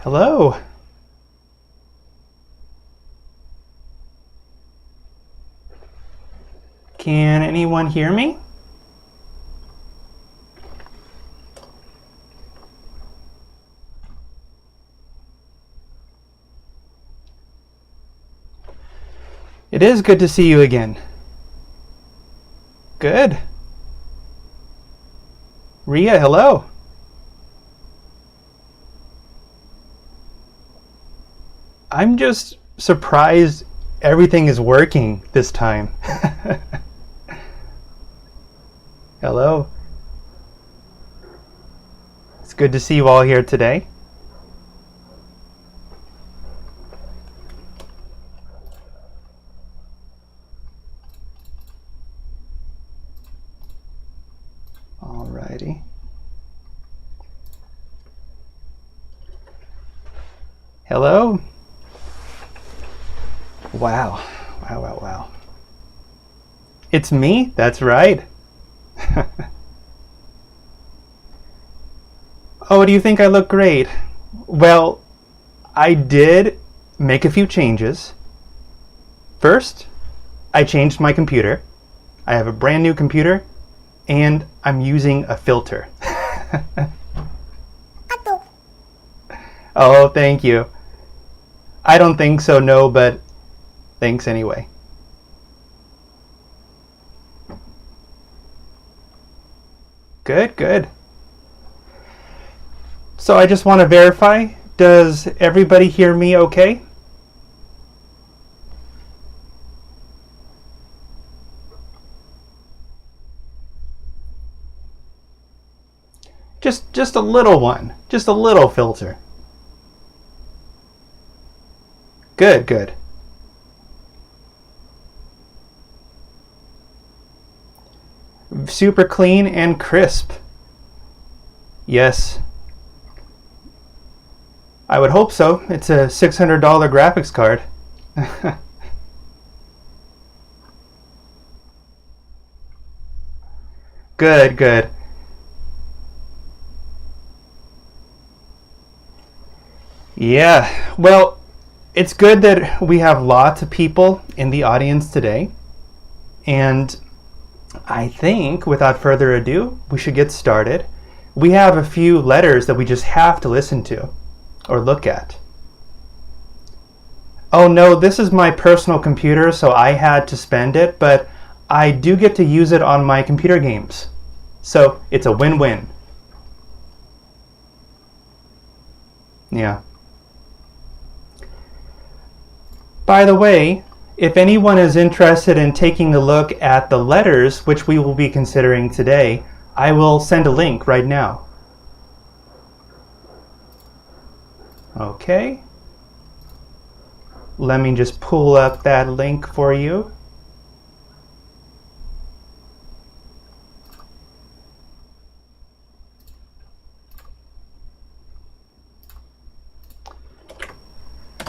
Hello. Can anyone hear me? It is good to see you again. Good. Ria, hello. I'm just surprised everything is working this time. Hello. It's good to see you all here today. Alrighty. Hello. Wow. Wow. It's me? That's right. Oh, do you think I look great? Well, I did make a few changes. First, I changed my computer. I have a brand new computer, and I'm using a filter. Oh, thank you. I don't think so, no, but thanks anyway. Good. So I just want to verify, does everybody hear me okay? Just a little one, just a little filter. Good. Super clean and crisp. Yes. I would hope so. It's a $600 graphics card. Good. Yeah, well, it's good that we have lots of people in the audience today. And I think, without further ado, we should get started. We have a few letters that we just have to listen to or look at. Oh no, this is my personal computer, so I had to spend it, but I do get to use it on my computer games. So it's a win-win. Yeah. By the way, if anyone is interested in taking a look at the letters which we will be considering today, I will send a link right now. Okay. Let me just pull up that link for you.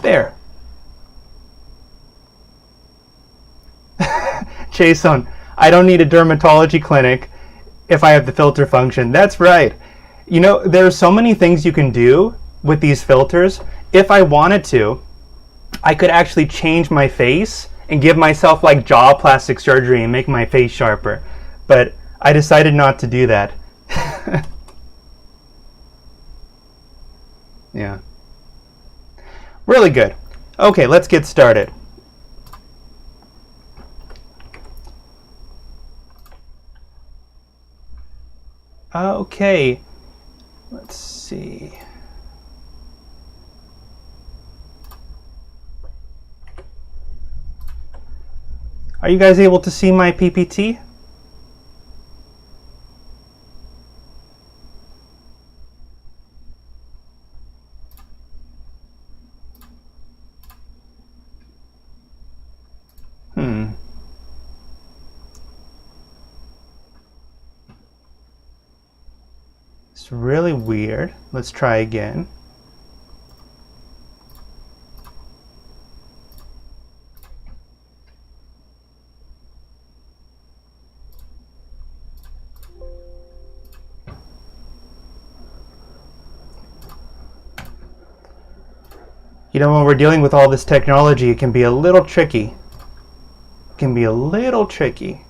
There. Jason, I don't need a dermatology clinic if I have the filter function. That's right. You know, there are so many things you can do with these filters. If I wanted to, I could actually change my face and give myself like jaw plastic surgery and make my face sharper. But I decided not to do that. Yeah. Really good. Okay, let's get started. Okay, let's see. Are you guys able to see my PPT? It's really weird. Let's try again. when we're dealing with all this technology, it can be a little tricky. It can be a little tricky.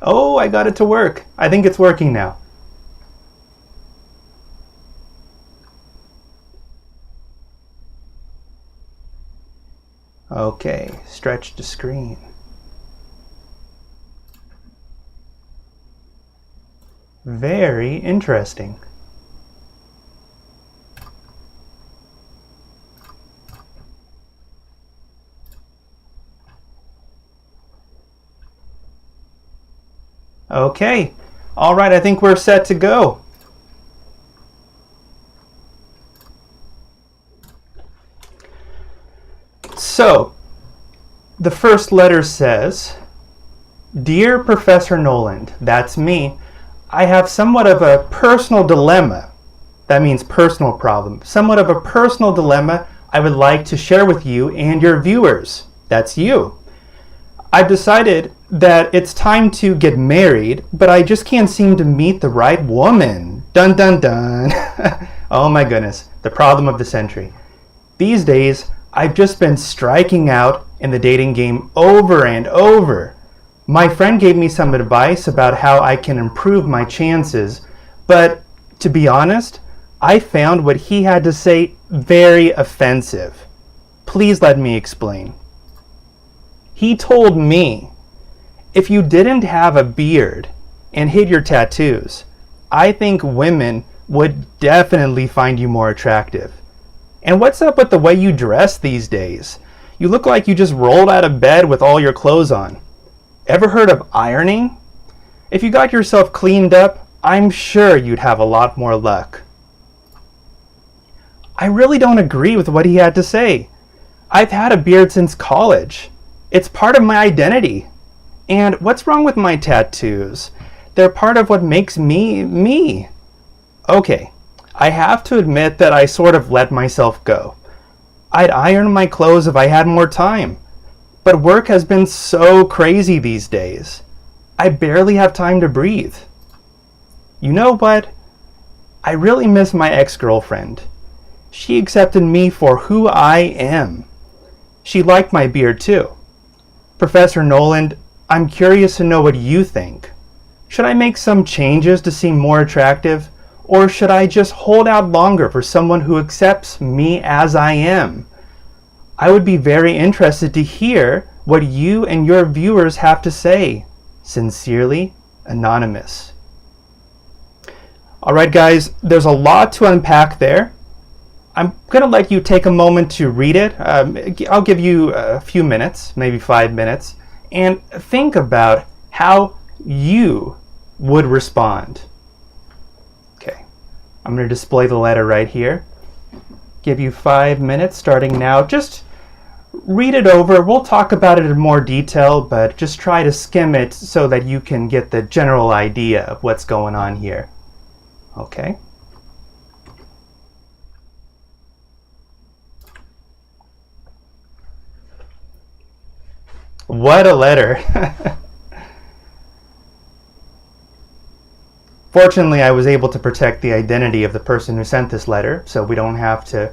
Oh, I got it to work. I think it's working now. Okay, stretch the screen. Very interesting. Okay, all right, I think we're set to go. So, the first letter says, Dear Professor Noland, that's me. I have somewhat of a personal dilemma. That means personal problem. Somewhat of a personal dilemma I would like to share with you and your viewers. That's you. I've decided that it's time to get married, but I just can't seem to meet the right woman. Dun dun dun. Oh my goodness, the problem of the century. These days, I've just been striking out in the dating game over and over. My friend gave me some advice about how I can improve my chances, but to be honest, I found what he had to say very offensive. Please let me explain. He told me, if you didn't have a beard and hid your tattoos, I think women would definitely find you more attractive. And what's up with the way you dress these days? You look like you just rolled out of bed with all your clothes on. Ever heard of ironing? If you got yourself cleaned up, I'm sure you'd have a lot more luck. I really don't agree with what he had to say. I've had a beard since college. It's part of my identity. And what's wrong with my tattoos? They're part of what makes me, me. Okay, I have to admit that I sort of let myself go. I'd iron my clothes if I had more time. But work has been so crazy these days. I barely have time to breathe. You know what? I really miss my ex-girlfriend. She accepted me for who I am. She liked my beard too. Professor Noland, I'm curious to know what you think. Should I make some changes to seem more attractive, or should I just hold out longer for someone who accepts me as I am? I would be very interested to hear what you and your viewers have to say. Sincerely, Anonymous. All right, guys, there's a lot to unpack there. I'm going to let you take a moment to read it. I'll give you a few minutes, maybe 5 minutes, and think about how you would respond. Okay, I'm going to display the letter right here. Give you 5 minutes starting now. Just read it over. We'll talk about it in more detail, but just try to skim it so that you can get the general idea of what's going on here. Okay. What a letter. Fortunately, I was able to protect the identity of the person who sent this letter, so we don't have to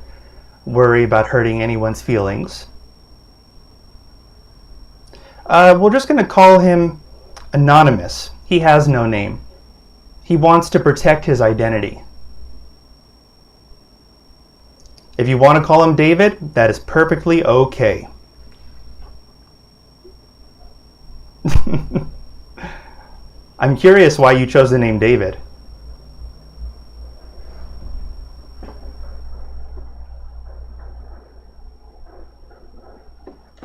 worry about hurting anyone's feelings. We're just going to call him Anonymous. He has no name. He wants to protect his identity. If you want to call him David, that is perfectly okay. I'm curious why you chose the name David.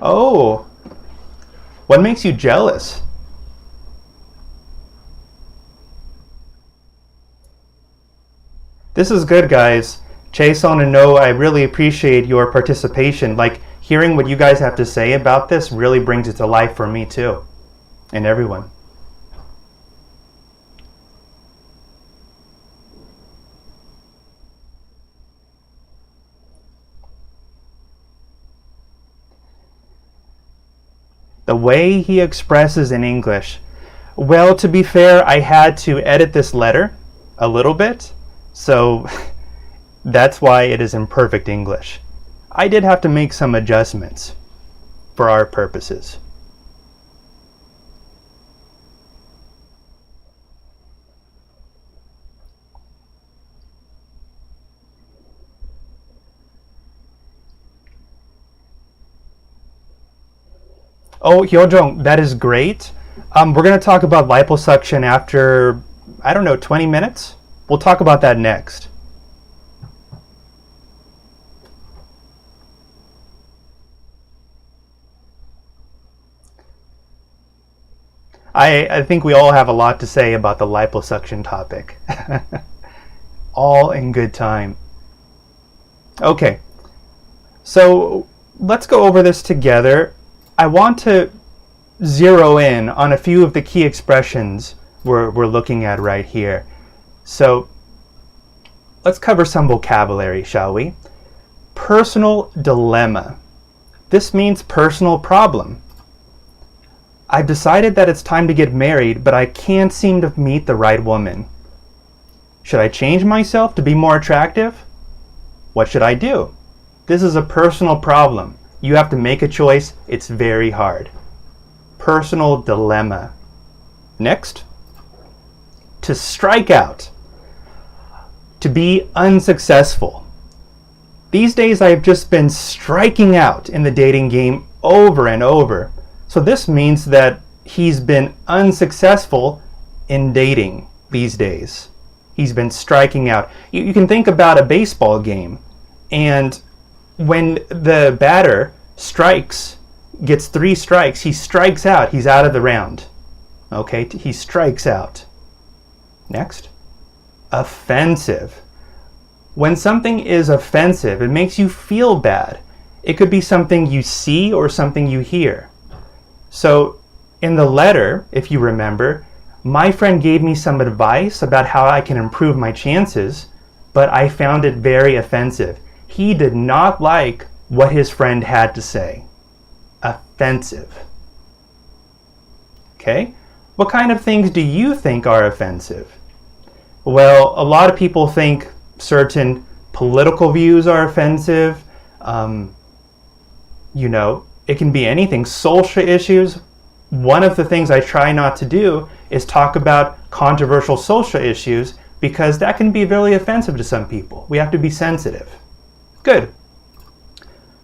Oh, what makes you jealous? This is good, guys. Chase on and know I really appreciate your participation. Like, Hearing what you guys have to say about this really brings it to life for me too, and everyone. The way he expresses in English. Well, to be fair, I had to edit this letter a little bit, so that's why it is in perfect English. I did have to make some adjustments for our purposes. Oh, Hyojong, that is great. We're going to talk about liposuction after, I don't know, 20 minutes? We'll talk about that next. I think we all have a lot to say about the liposuction topic. All in good time. Okay, so let's go over this together. I want to zero in on a few of the key expressions we're looking at right here. So let's cover some vocabulary, shall we? Personal dilemma. This means personal problem. I've decided that it's time to get married, but I can't seem to meet the right woman. Should I change myself to be more attractive? What should I do? This is a personal problem. You have to make a choice. It's very hard. Personal dilemma. Next, to strike out. To be unsuccessful. These days I've just been striking out in the dating game over and over. So this means that he's been unsuccessful in dating these days. He's been striking out. You can think about a baseball game, and when the batter gets 3 strikes, he strikes out. He's out of the round. Okay, he strikes out. Next, offensive. When something is offensive, it makes you feel bad. It could be something you see or something you hear. So in the letter, if you remember, my friend gave me some advice about how I can improve my chances, but I found it very offensive. He did not like what his friend had to say. Offensive. Okay? What kind of things do you think are offensive? Well, a lot of people think certain political views are offensive. It can be anything. Social issues. One of the things I try not to do is talk about controversial social issues because that can be really offensive to some people. We have to be sensitive. Good.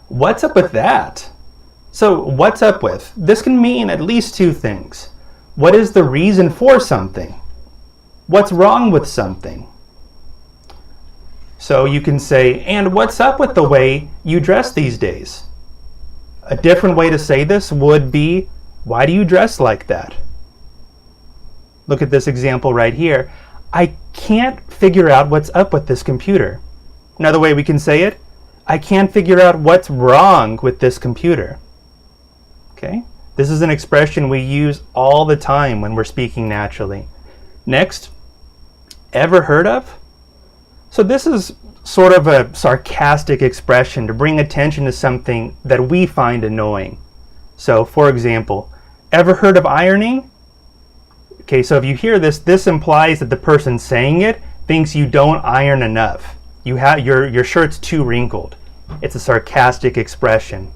What's up with that? So what's up with? This can mean at least 2 things. What is the reason for something? What's wrong with something? So you can say, and what's up with the way you dress these days? A different way to say this would be, why do you dress like that? Look at this example right here. I can't figure out what's up with this computer. Another way we can say it, I can't figure out what's wrong with this computer. Okay? This is an expression we use all the time when we're speaking naturally. Next, ever heard of? So this is sort of a sarcastic expression to bring attention to something that we find annoying. So, for example, ever heard of ironing? Okay, so if you hear this, this implies that the person saying it thinks you don't iron enough. Your shirt's too wrinkled. It's a sarcastic expression.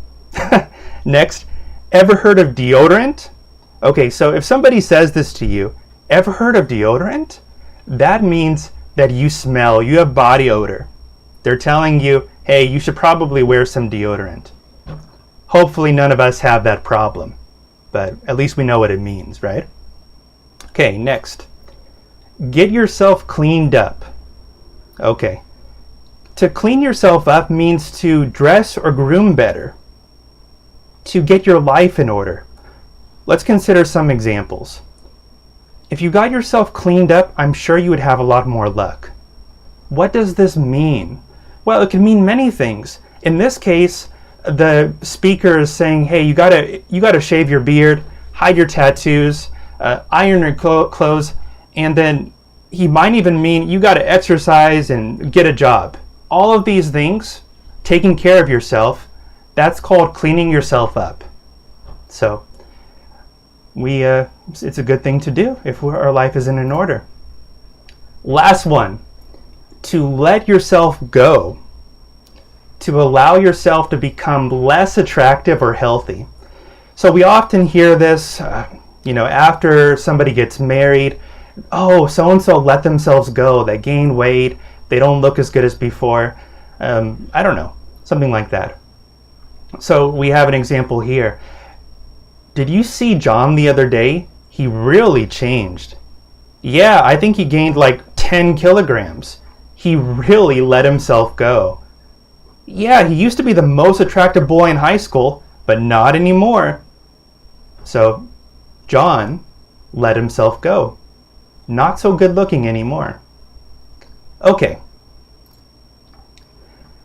Next, ever heard of deodorant? Okay, so if somebody says this to you, ever heard of deodorant? That means that you smell, you have body odor. They're telling you, hey, you should probably wear some deodorant. Hopefully none of us have that problem, but at least we know what it means, right? Okay, next. Get yourself cleaned up. Okay. To clean yourself up means to dress or groom better. To get your life in order. Let's consider some examples. If you got yourself cleaned up, I'm sure you would have a lot more luck. What does this mean? Well, it can mean many things. In this case, the speaker is saying, hey, you gotta shave your beard, hide your tattoos, iron your clothes, and then he might even mean you gotta exercise and get a job. All of these things, taking care of yourself, that's called cleaning yourself up. So it's a good thing to do if our life isn't in order. Last one, to let yourself go, to allow yourself to become less attractive or healthy. So we often hear this, after somebody gets married, oh, so-and-so let themselves go, they gain weight, they don't look as good as before. I don't know, something like that. So we have an example here. Did you see John the other day? He really changed. Yeah, I think he gained like 10 kilograms. He really let himself go. Yeah, he used to be the most attractive boy in high school, but not anymore. So John let himself go. Not so good looking anymore. Okay.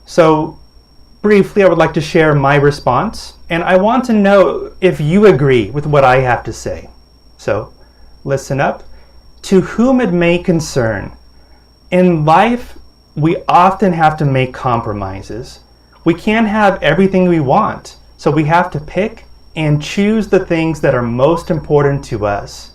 So briefly, I would like to share my response, and I want to know if you agree with what I have to say. So listen up. To whom it may concern, in life, we often have to make compromises. We can't have everything we want, so we have to pick and choose the things that are most important to us.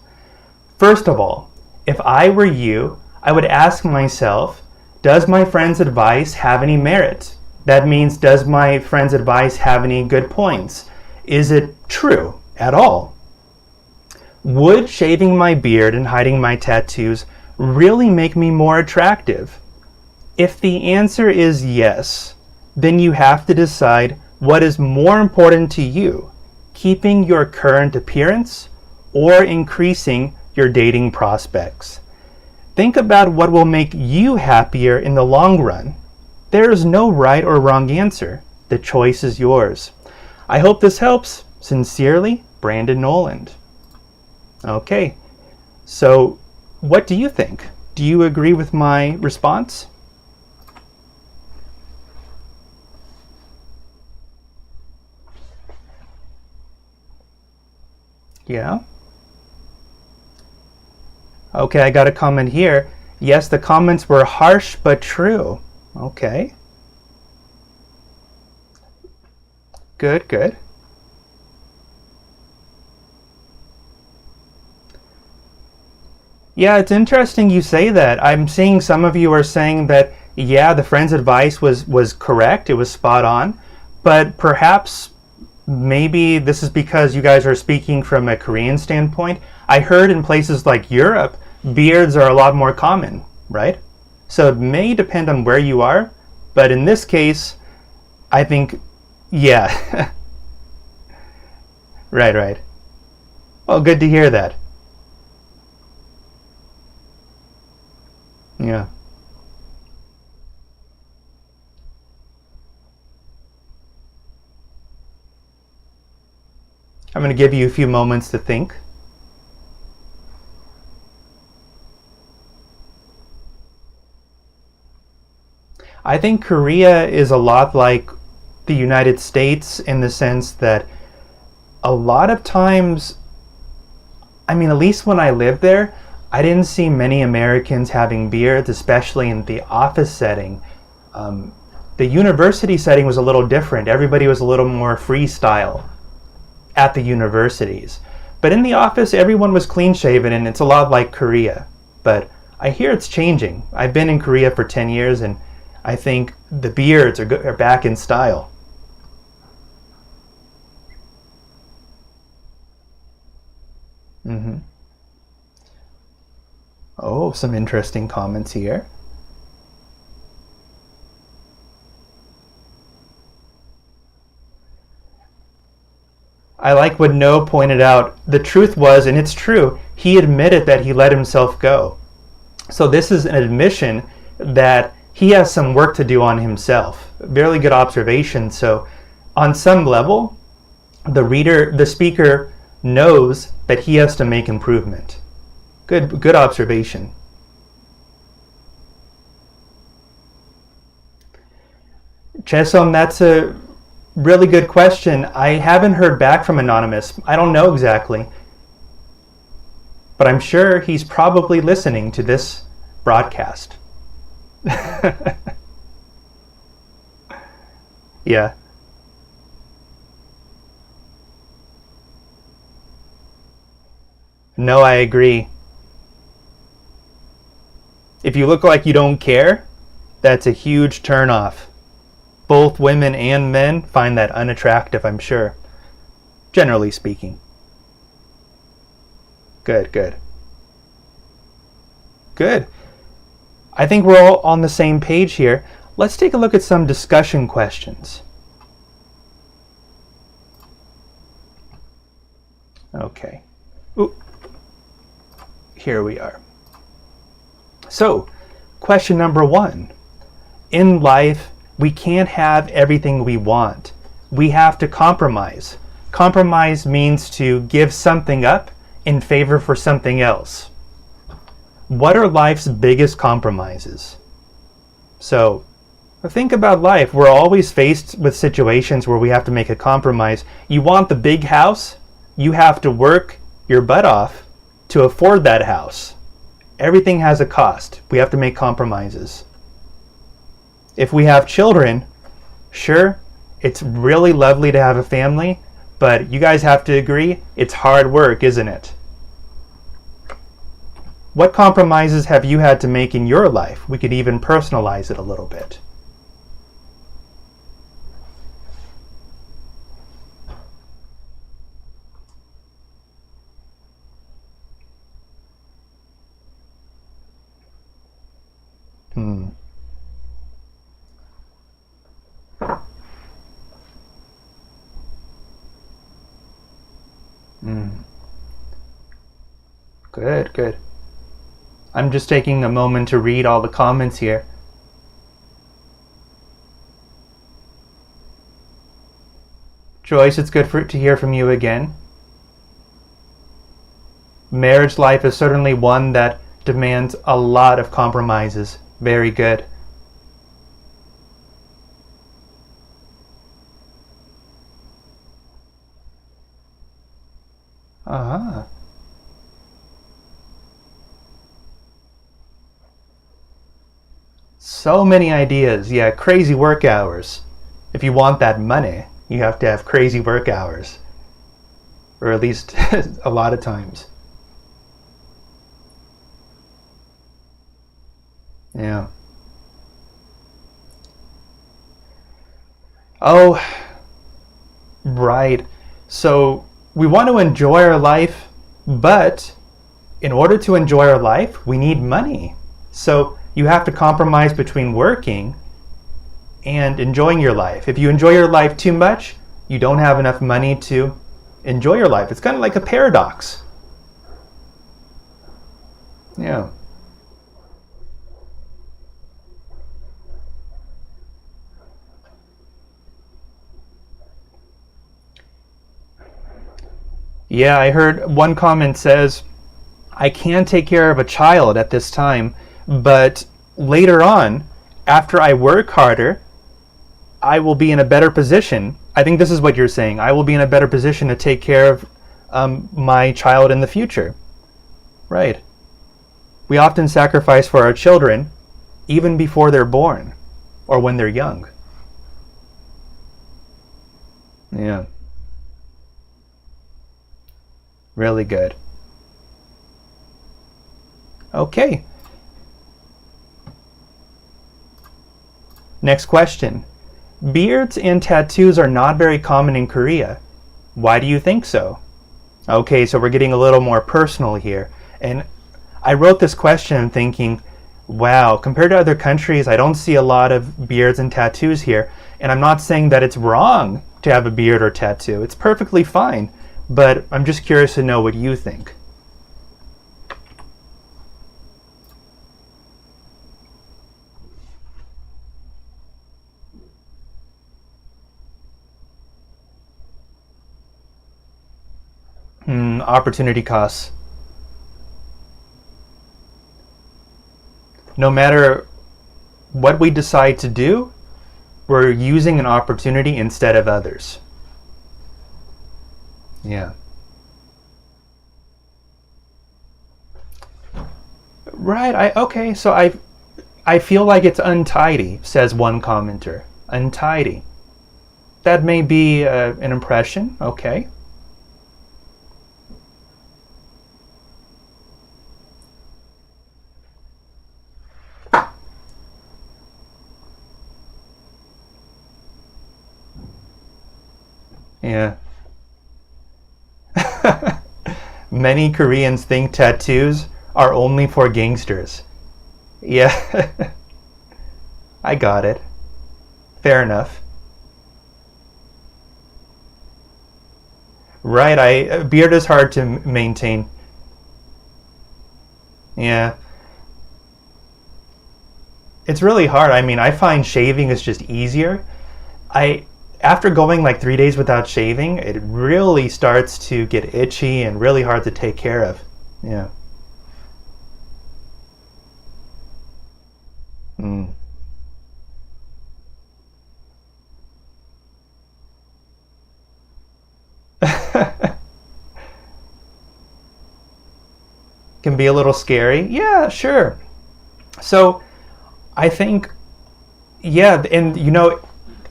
First of all, if I were you, I would ask myself, does my friend's advice have any merit? That means, does my friend's advice have any good points? Is it true at all? Would shaving my beard and hiding my tattoos really make me more attractive? If the answer is yes, then you have to decide what is more important to you, keeping your current appearance or increasing your dating prospects. Think about what will make you happier in the long run. There is no right or wrong answer. The choice is yours. I hope this helps. Sincerely, Brandon Noland. Okay, so what do you think? Do you agree with my response? Yeah? Okay, I got a comment here. Yes, the comments were harsh but true. Okay. Good, good. Yeah, it's interesting you say that. I'm seeing some of you are saying that, yeah, the friend's advice was correct, it was spot on, but perhaps maybe this is because you guys are speaking from a Korean standpoint. I heard in places like Europe, beards are a lot more common, right? So it may depend on where you are, but in this case, I think, yeah. Right. Well, good to hear that. Yeah. I'm going to give you a few moments to think. I think Korea is a lot like the United States in the sense that a lot of times, I mean, at least when I lived there, I didn't see many Americans having beards, especially in the office setting. The university setting was a little different. Everybody was a little more freestyle at the universities. But in the office, everyone was clean shaven, and it's a lot like Korea. But I hear it's changing. I've been in Korea for 10 years, and I think the beards are back in style. Mm-hmm. Oh, some interesting comments here. I like what No pointed out. The truth was, and it's true, he admitted that he let himself go. So this is an admission that he has some work to do on himself. Very good observation. So on some level, the speaker knows that he has to make improvement. Good observation. Chesom, Really good question. I haven't heard back from Anonymous. I don't know exactly. But I'm sure he's probably listening to this broadcast. Yeah. No, I agree. If you look like you don't care, that's a huge turnoff. Both women and men find that unattractive, I'm sure. Generally speaking. Good, good. Good. I think we're all on the same page here. Let's take a look at some discussion questions. Okay. Ooh. Here we are. So, question number 1. In life, we can't have everything we want. We have to compromise. Compromise means to give something up in favor for something else. What are life's biggest compromises? So, think about life. We're always faced with situations where we have to make a compromise. You want the big house? You have to work your butt off to afford that house. Everything has a cost. We have to make compromises. If we have children, sure, it's really lovely to have a family, but you guys have to agree, it's hard work, isn't it? What compromises have you had to make in your life? We could even personalize it a little bit. Good, good. I'm just taking a moment to read all the comments here. Joyce, it's good to hear from you again. Marriage life is certainly one that demands a lot of compromises. Very good. Uh-huh. So many ideas. Yeah, crazy work hours. If you want that money, you have to have crazy work hours. Or at least a lot of times. Yeah. Oh, right. So we want to enjoy our life, but in order to enjoy our life, we need money. So you have to compromise between working and enjoying your life. If you enjoy your life too much, you don't have enough money to enjoy your life. It's kind of like a paradox. Yeah. Yeah, I heard one comment says, I can take care of a child at this time, but later on, after I work harder, I will be in a better position. I think this is what you're saying. I will be in a better position to take care of my child in the future. Right. We often sacrifice for our children even before they're born or when they're young. Yeah. Really good. Okay. Next question. Beards and tattoos are not very common in Korea. Why do you think so? Okay, so we're getting a little more personal here. And I wrote this question thinking, wow, compared to other countries, I don't see a lot of beards and tattoos here. And I'm not saying that it's wrong to have a beard or tattoo. It's perfectly fine. But I'm just curious to know what you think. Opportunity costs. No matter what we decide to do, we're using an opportunity instead of others. Yeah. Right, okay, so I feel like it's untidy, says one commenter. Untidy. That may be an impression, okay. Yeah. Many Koreans think tattoos are only for gangsters. Yeah. I got it. Fair enough. Right, beard is hard to maintain. Yeah. It's really hard. I mean, I find shaving is just easier. After going like 3 days without shaving, it really starts to get itchy and really hard to take care of. Yeah. Mm. Can be a little scary. Yeah, sure. So I think, yeah, and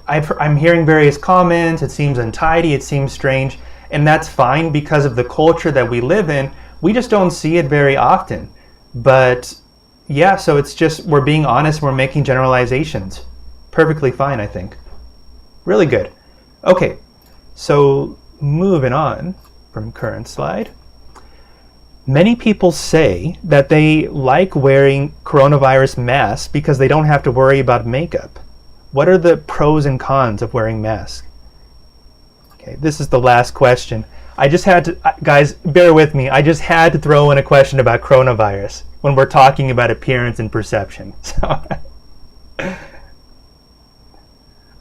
I'm hearing various comments. It seems untidy, it seems strange, and that's fine because of the culture that we live in. We just don't see it very often. But yeah, so it's just, we're being honest, we're making generalizations. Perfectly fine, I think. Really good. Okay, so moving on from current slide. Many people say that they like wearing coronavirus masks because they don't have to worry about makeup. What are the pros and cons of wearing masks? Okay, this is the last question. I just had to, guys, bear with me. I just had to throw in a question about coronavirus when we're talking about appearance and perception. So,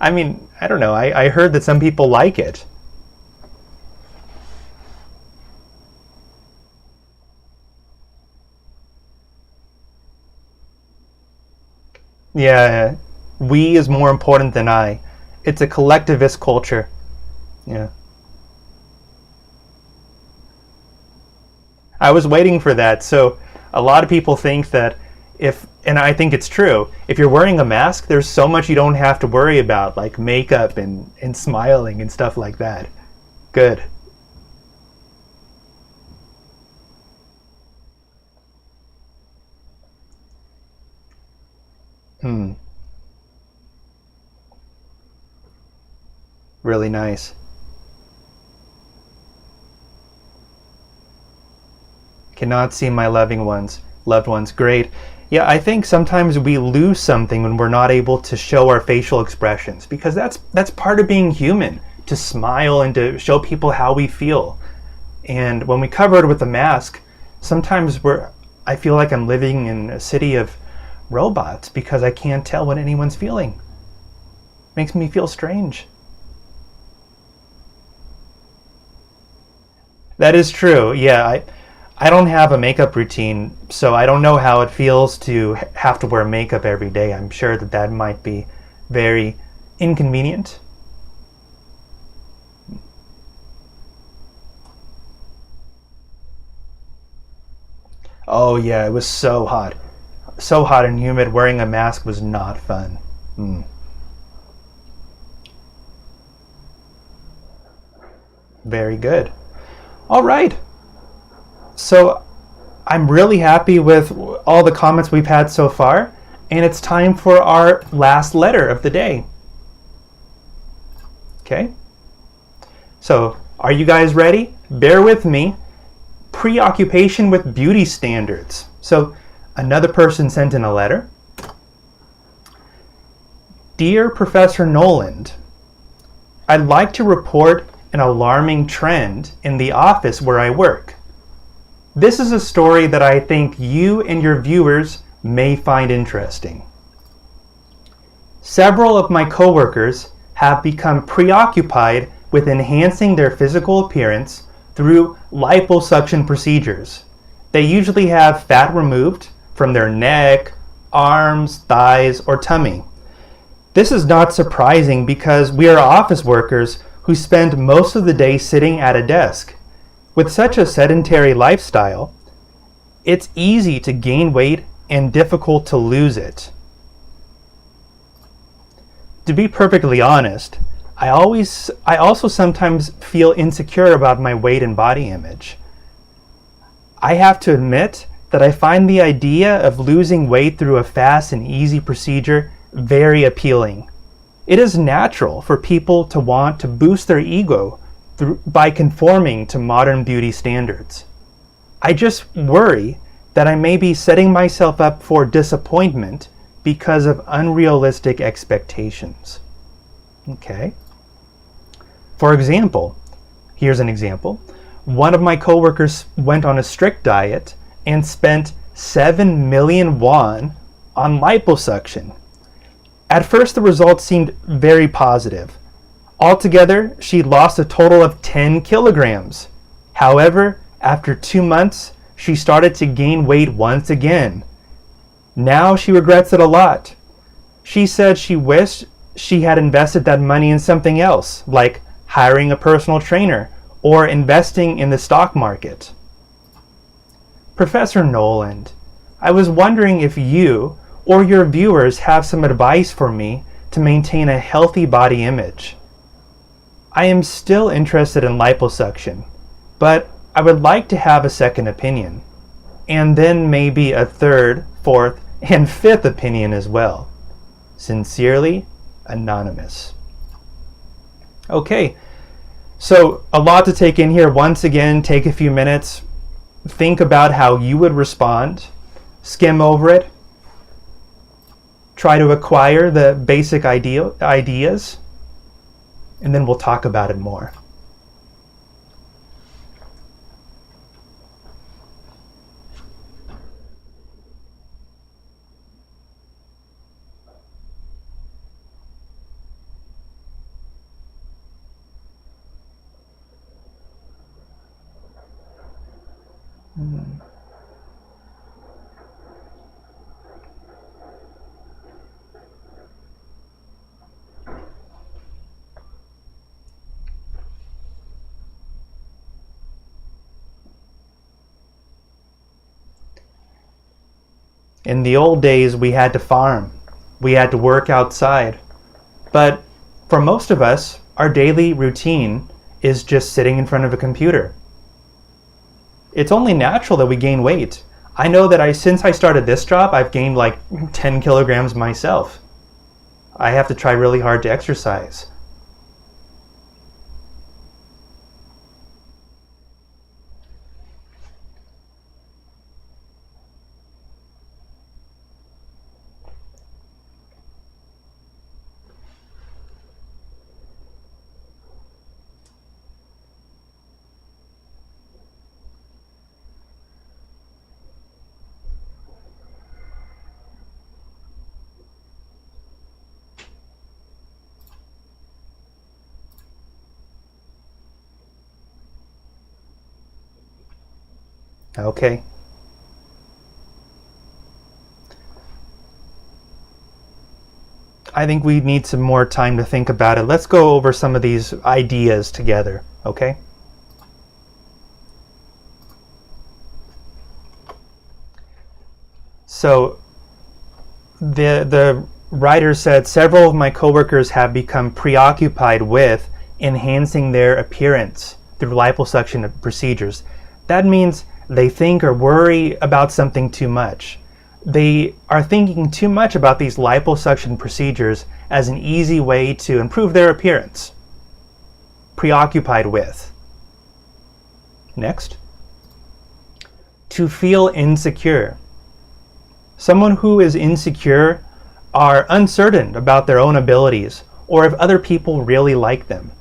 I mean, I don't know. I heard that some people like it. Yeah, we is more important than I. It's a collectivist culture. Yeah. I was waiting for that. So a lot of people think that and I think it's true, if you're wearing a mask, there's so much you don't have to worry about, like makeup and smiling and stuff like that. Good. Hmm. Really nice. Cannot see my loved ones. Great. Yeah, I think sometimes we lose something when we're not able to show our facial expressions, because that's part of being human, to smile and to show people how we feel. And when we cover it with a mask, sometimes I feel like I'm living in a city of robots because I can't tell what anyone's feeling. Makes me feel strange. That is true. Yeah, I don't have a makeup routine, so I don't know how it feels to have to wear makeup every day. I'm sure that might be very inconvenient. Oh yeah, it was so hot. So hot and humid. Wearing a mask was not fun. Mm. Very good. All right. So I'm really happy with all the comments we've had so far, and it's time for our last letter of the day. Okay? So, are you guys ready? Bear with me. Preoccupation with beauty standards. So, another person sent in a letter. Dear Professor Noland, I'd like to report an alarming trend in the office where I work. This is a story that I think you and your viewers may find interesting. Several of my coworkers have become preoccupied with enhancing their physical appearance through liposuction procedures. They usually have fat removed from their neck, arms, thighs, or tummy. This is not surprising because we are office workers who spend most of the day sitting at a desk. With such a sedentary lifestyle, it's easy to gain weight and difficult to lose it. To be perfectly honest, I also sometimes feel insecure about my weight and body image. I have to admit that I find the idea of losing weight through a fast and easy procedure very appealing. It is natural for people to want to boost their ego by conforming to modern beauty standards. I just worry that I may be setting myself up for disappointment because of unrealistic expectations. Okay. For example, here's an example. One of my coworkers went on a strict diet and spent 7 million won on liposuction. At first, the results seemed very positive. Altogether, she lost a total of 10 kilograms. However, after 2 months, she started to gain weight once again. Now she regrets it a lot. She said she wished she had invested that money in something else, like hiring a personal trainer or investing in the stock market. Professor Noland, I was wondering if you or your viewers have some advice for me to maintain a healthy body image. I am still interested in liposuction, but I would like to have a second opinion, and then maybe a third, fourth, and fifth opinion as well. Sincerely, Anonymous. Okay, so a lot to take in here. Once again, take a few minutes, think about how you would respond, skim over it, try to acquire the basic ideas, and then we'll talk about it more. In the old days, we had to farm. We had to work outside. But for most of us, our daily routine is just sitting in front of a computer. It's only natural that we gain weight. I know that since I started this job, I've gained like 10 kilograms myself. I have to try really hard to exercise. Okay. I think we need some more time to think about it. Let's go over some of these ideas together, okay? So the writer said several of my coworkers have become preoccupied with enhancing their appearance through liposuction procedures. That means they think or worry about something too much. They are thinking too much about these liposuction procedures as an easy way to improve their appearance. Preoccupied with. Next. To feel insecure. Someone who is insecure are uncertain about their own abilities or if other people really like them.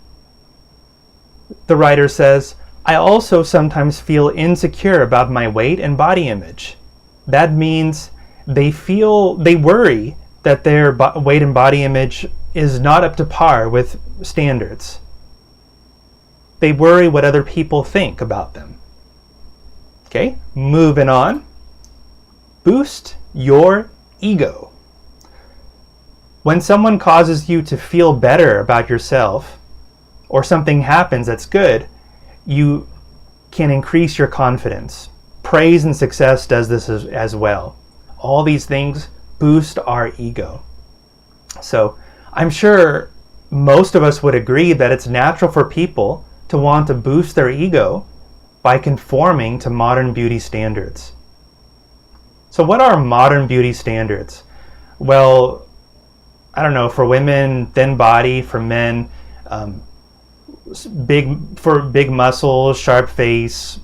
The writer says, I also sometimes feel insecure about my weight and body image. That means they worry that their weight and body image is not up to par with standards. They worry what other people think about them. Okay, moving on. Boost your ego. When someone causes you to feel better about yourself, or something happens that's good, you can increase your confidence. Praise and success does this as well. All these things boost our ego. So I'm sure most of us would agree that it's natural for people to want to boost their ego by conforming to modern beauty standards. So what are modern beauty standards? Well, I don't know, for women, thin body; for men, big muscles, sharp face,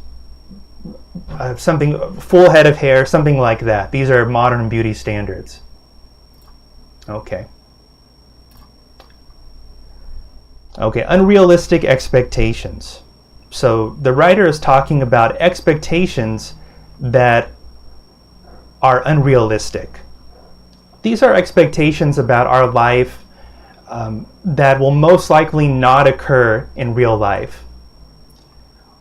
something, full head of hair, something like that. These are modern beauty standards. Okay. Okay, unrealistic expectations. So the writer is talking about expectations that are unrealistic. These are expectations about our life that will most likely not occur in real life.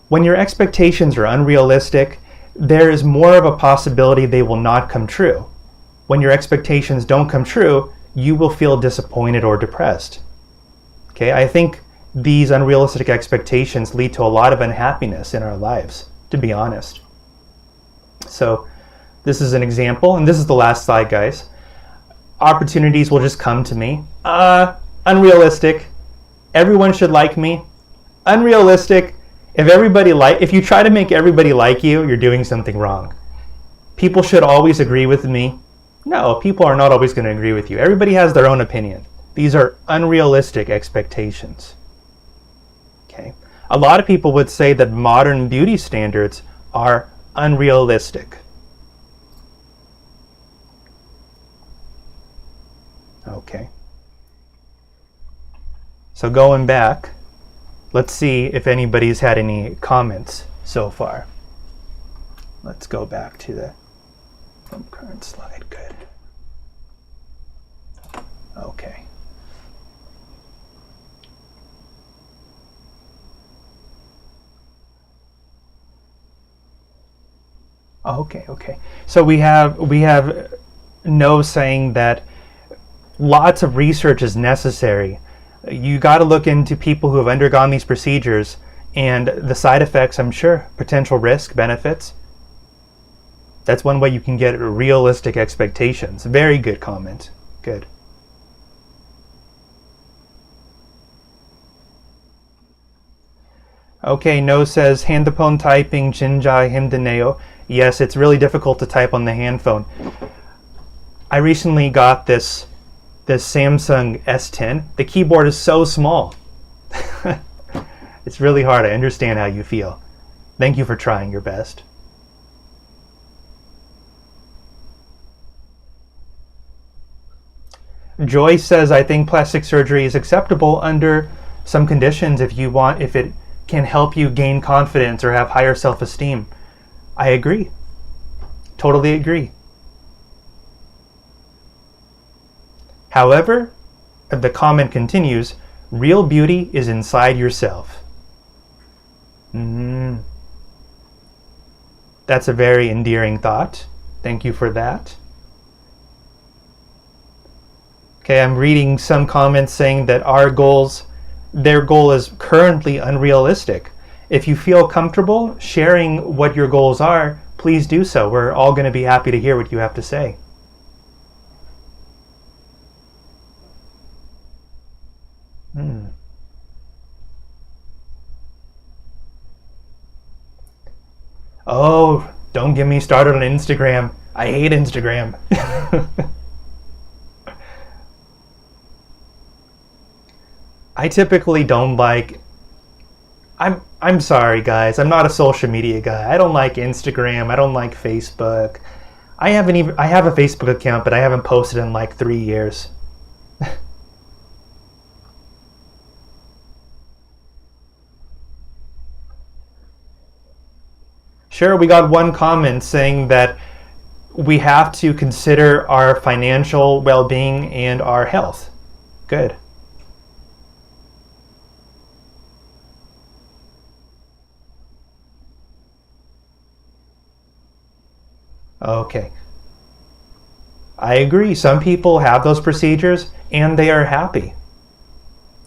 When your expectations are unrealistic, there is more of a possibility they will not come true. When your expectations don't come true, you will feel disappointed or depressed. Okay, I think these unrealistic expectations lead to a lot of unhappiness in our lives, to be honest. So this is an example, and this is the last slide, guys. Opportunities will just come to me. Unrealistic. Everyone should like me. Unrealistic. If you try to make everybody like you, you're doing something wrong. People should always agree with me. No, people are not always going to agree with you. Everybody has their own opinion. These are unrealistic expectations. Okay. A lot of people would say that modern beauty standards are unrealistic. Okay. So going back, let's see if anybody's had any comments so far. Let's go back to the current slide. Good. Okay. Okay. So we have No saying that lots of research is necessary. You got to look into people who have undergone these procedures and the side effects, I'm sure, potential risk, benefits. That's one way you can get realistic expectations. Very good comment. Good. Okay, No says, handphone typing 진짜 힘드네요. Yes, it's really difficult to type on the hand phone. I recently got this Samsung S10. The keyboard is so small. It's really hard. I understand how you feel. Thank you for trying your best. Joy says, I think plastic surgery is acceptable under some conditions if it can help you gain confidence or have higher self-esteem. I agree. Totally agree. However, the comment continues, real beauty is inside yourself. That's a very endearing thought. Thank you for that. Okay, I'm reading some comments saying that their goal is currently unrealistic. If you feel comfortable sharing what your goals are, please do so. We're all going to be happy to hear what you have to say. Oh, don't get me started on Instagram. I hate Instagram. I typically don't like... I'm sorry, guys. I'm not a social media guy. I don't like Instagram. I don't like Facebook. I have a Facebook account, but I haven't posted in like 3 years. Sure, we got one comment saying that we have to consider our financial well-being and our health. Good. Okay. I agree. Some people have those procedures and they are happy.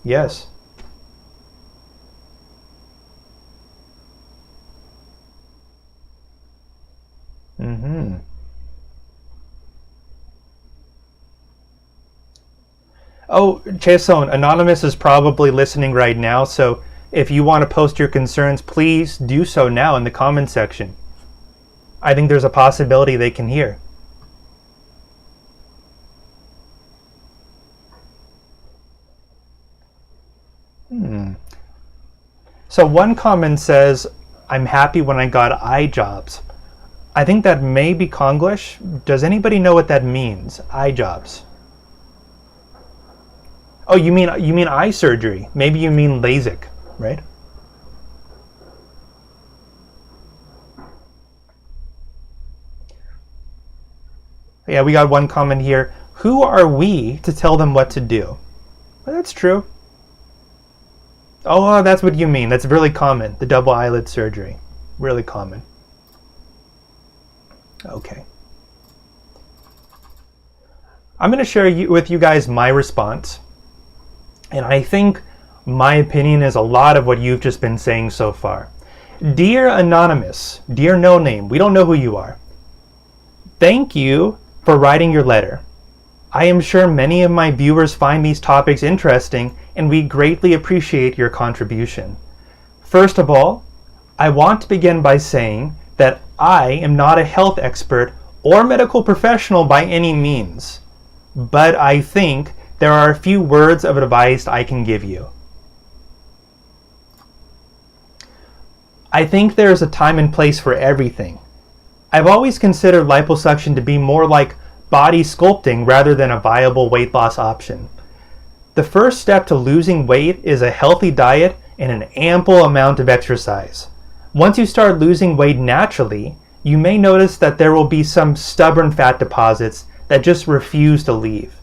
Yes. Oh, Chaeson, Anonymous is probably listening right now, so if you want to post your concerns, please do so now in the comment section. I think there's a possibility they can hear. So one comment says, I'm happy when I got eye jobs. I think that may be Konglish. Does anybody know what that means? Eye jobs. Oh, you mean eye surgery. Maybe you mean LASIK, right? Yeah, we got one comment here. Who are we to tell them what to do? Well, that's true. Oh, that's what you mean. That's really common. The double eyelid surgery. Really common. Okay. I'm going to share with you guys my response. And I think my opinion is a lot of what you've just been saying so far. Dear Anonymous, dear no name, we don't know who you are. Thank you for writing your letter. I am sure many of my viewers find these topics interesting, and we greatly appreciate your contribution. First of all, I want to begin by saying that I am not a health expert or medical professional by any means, but I think there are a few words of advice I can give you. I think there is a time and place for everything. I've always considered liposuction to be more like body sculpting rather than a viable weight loss option. The first step to losing weight is a healthy diet and an ample amount of exercise. Once you start losing weight naturally, you may notice that there will be some stubborn fat deposits that just refuse to leave.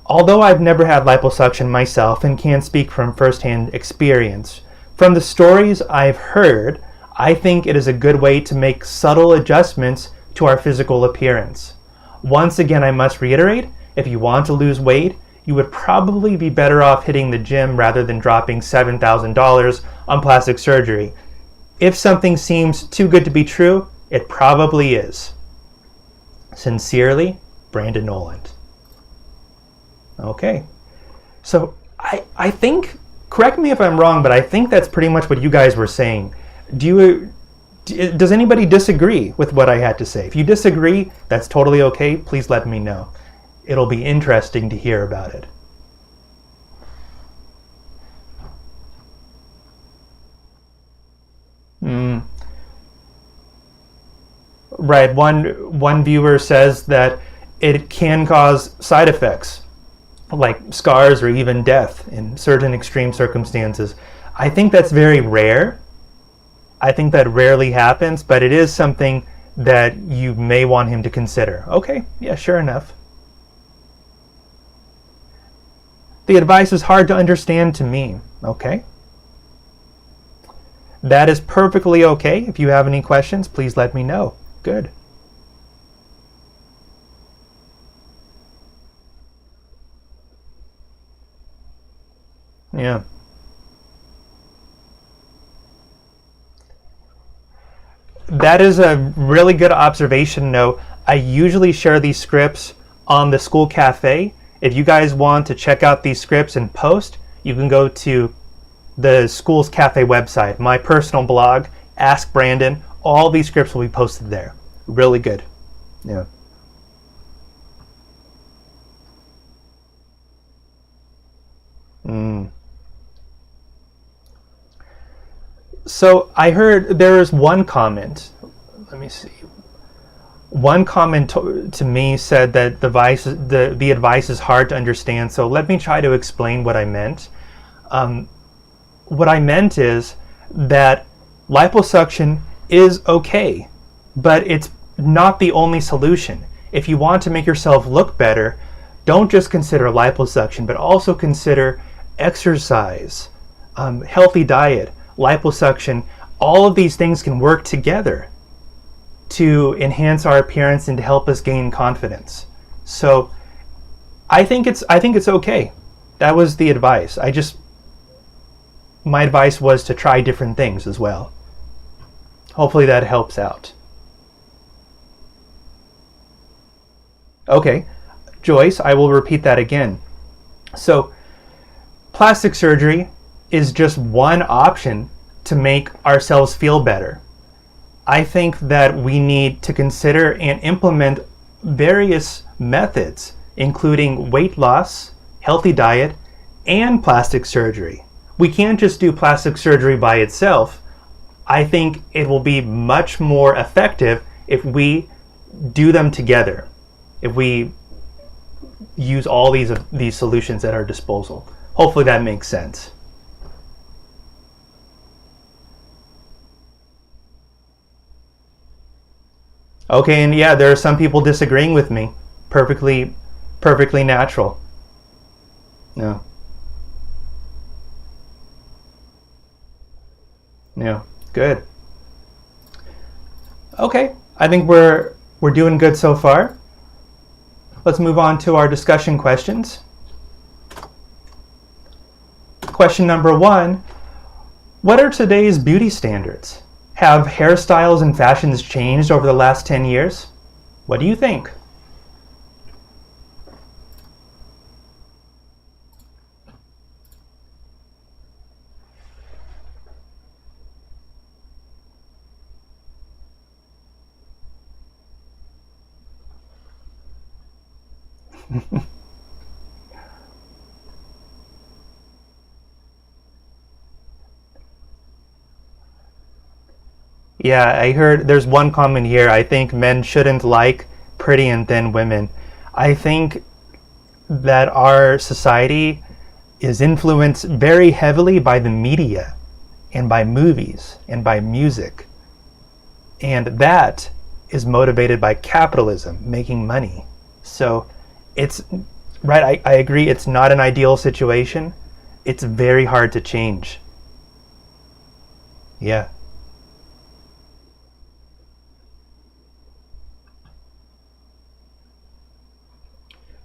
Although I've never had liposuction myself and can't speak from firsthand experience, from the stories I've heard, I think it is a good way to make subtle adjustments to our physical appearance. Once again, I must reiterate, if you want to lose weight, you would probably be better off hitting the gym rather than dropping $7,000 on plastic surgery. If something seems too good to be true, it probably is. Sincerely, Brandon Noland. Okay, so I think, correct me if I'm wrong, but I think that's pretty much what you guys were saying. Does anybody disagree with what I had to say? If you disagree, that's totally okay. Please let me know. It'll be interesting to hear about it. Right, one viewer says that it can cause side effects, like scars or even death in certain extreme circumstances. I think that's very rare. I think that rarely happens, but it is something that you may want him to consider. Okay, yeah, sure enough. The advice is hard to understand to me. Okay. That is perfectly okay. If you have any questions, please let me know. Good. Yeah. That is a really good observation, though. I usually share these scripts on the school cafe. If you guys want to check out these scripts and post, you can go to the school's cafe website, my personal blog, Ask Brandon. All these scripts will be posted there. Really good. Yeah. So I heard there is one comment. Let me see. One comment to me said that the advice is hard to understand. So let me try to explain what I meant. What I meant is that liposuction is okay, but it's not the only solution. If you want to make yourself look better, don't just consider liposuction, but also consider exercise, healthy diet, liposuction. All of these things can work together to enhance our appearance and to help us gain confidence. So I think it's okay. That was the advice. My advice was to try different things as well. Hopefully that helps out. Okay, Joyce, I will repeat that again. So, plastic surgery is just one option to make ourselves feel better. I think that we need to consider and implement various methods, including weight loss, healthy diet, and plastic surgery. We can't just do plastic surgery by itself. I think it will be much more effective if we do them together, if we use all these solutions at our disposal. Hopefully that makes sense. Okay, and yeah, there are some people disagreeing with me. Perfectly natural. Yeah. Yeah, good. Okay, I think we're doing good so far. Let's move on to our discussion questions. Question number 1, what are today's beauty standards? Have hairstyles and fashions changed over the last 10 years? What do you think? Yeah, I heard there's one comment here. I think men shouldn't like pretty and thin women. I think that our society is influenced very heavily by the media and by movies and by music. And that is motivated by capitalism, making money. So it's right, I agree, it's not an ideal situation. It's very hard to change. Yeah.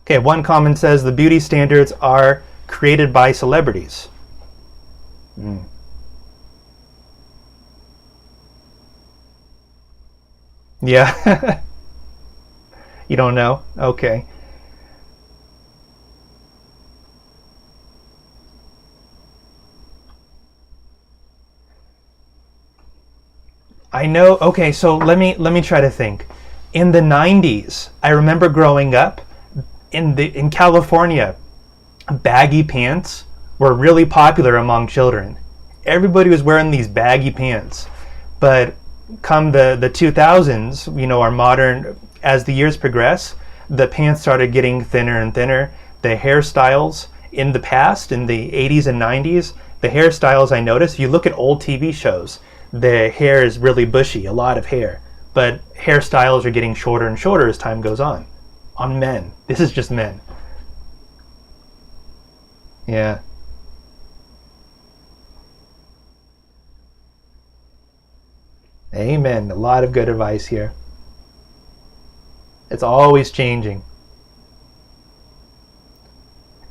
Okay, one comment says the beauty standards are created by celebrities. Mm. Yeah. You don't know? Okay. I know. Okay, so let me try to think. In the 90s, I remember growing up in California, baggy pants were really popular among children. Everybody was wearing these baggy pants. But come the 2000s, our modern, as the years progress, the pants started getting thinner and thinner. The hairstyles in the past, in the 80s and 90s, the hairstyles I noticed, if you look at old TV shows, the hair is really bushy, a lot of hair. But hairstyles are getting shorter and shorter as time goes on men. This is just men. Yeah. Amen. A lot of good advice here. It's always changing.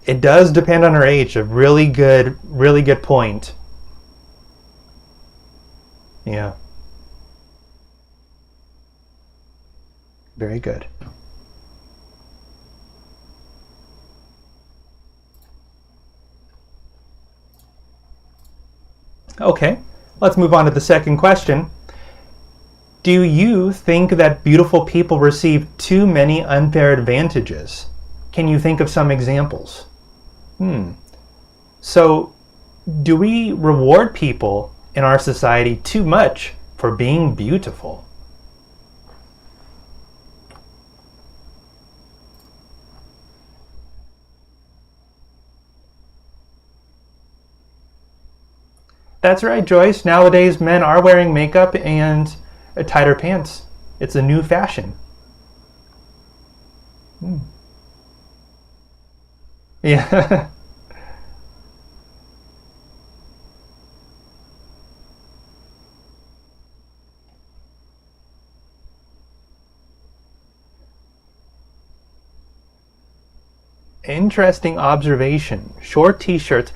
It does depend on our age. A really good point. Yeah. Very good. Okay, let's move on to the second question. Do you think that beautiful people receive too many unfair advantages? Can you think of some examples? So, do we reward people in our society too much for being beautiful? That's right, Joyce. Nowadays, men are wearing makeup and tighter pants. It's a new fashion. Yeah. interesting observation. Short t-shirts.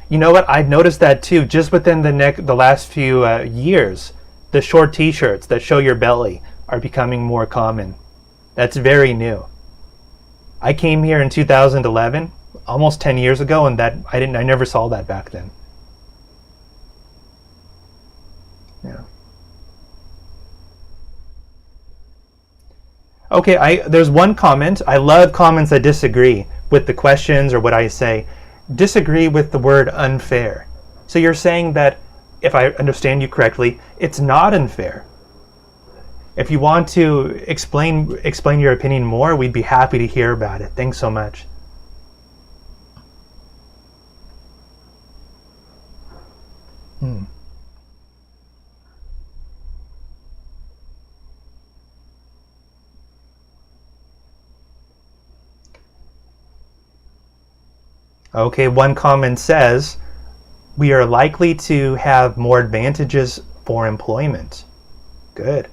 You know what? I've noticed that too. Just within the last few years, the short t-shirts that show your belly are becoming more common. That's very new. I came here in 2011, almost 10 years ago, and I never saw that back then. Yeah. Okay, there's one comment. I love comments that disagree with the questions or what I say. Disagree with the word unfair. So you're saying that, if I understand you correctly, it's not unfair. If you want to explain your opinion more, we'd be happy to hear about it. Thanks so much. Okay, one comment says, we are likely to have more advantages for employment. Good.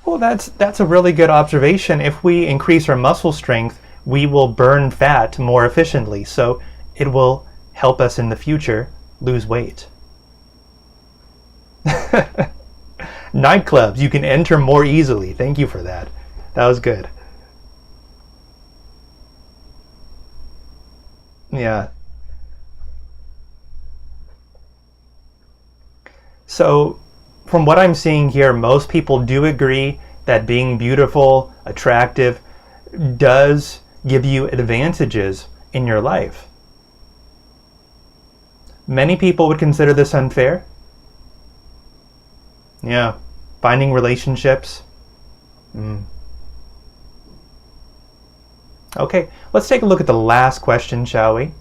Well, that's a really good observation. If we increase our muscle strength, we will burn fat more efficiently, so it will help us in the future lose weight. Nightclubs, you can enter more easily. Thank you for that. That was good. Yeah. So, from what I'm seeing here, most people do agree that being beautiful, attractive, does give you advantages in your life. Many people would consider this unfair. Yeah, finding relationships. Okay, let's take a look at the last question, shall we?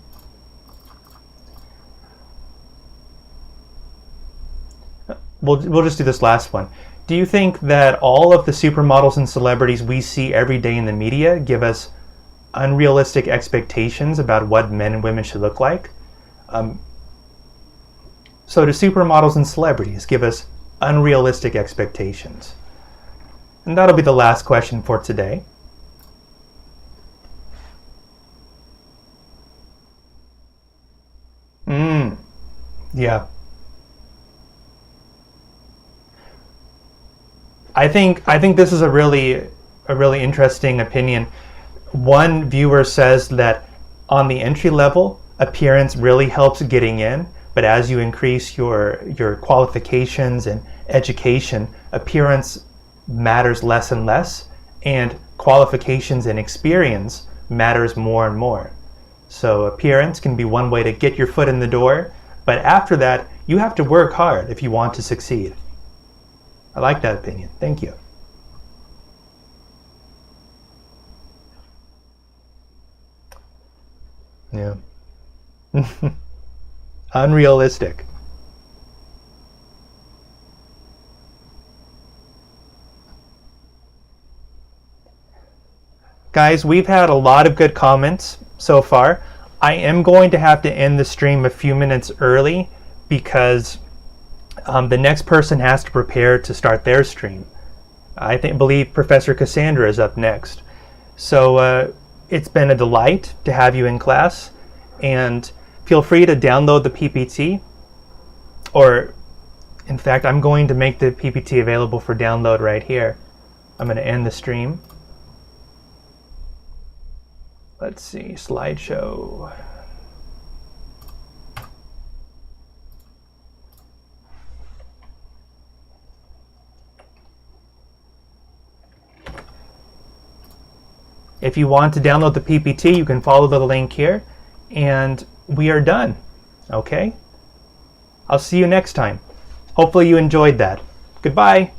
We'll just do this last one. Do you think that all of the supermodels and celebrities we see every day in the media give us unrealistic expectations about what men and women should look like? So do supermodels and celebrities give us unrealistic expectations? And that'll be the last question for today. Yeah. I think this is a really interesting opinion. One viewer says that on the entry level, appearance really helps getting in, but as you increase your qualifications and education, appearance matters less and less, and qualifications and experience matters more and more. So appearance can be one way to get your foot in the door, but after that, you have to work hard if you want to succeed. I like that opinion. Thank you. Yeah. Unrealistic. Guys, we've had a lot of good comments so far. I am going to have to end the stream a few minutes early because the next person has to prepare to start their stream. I believe Professor Cassandra is up next. So it's been a delight to have you in class, and feel free to download the PPT, or in fact, I'm going to make the PPT available for download right here. I'm going to end the stream. Let's see, slideshow. If you want to download the PPT, you can follow the link here, and we are done. Okay? I'll see you next time. Hopefully you enjoyed that. Goodbye.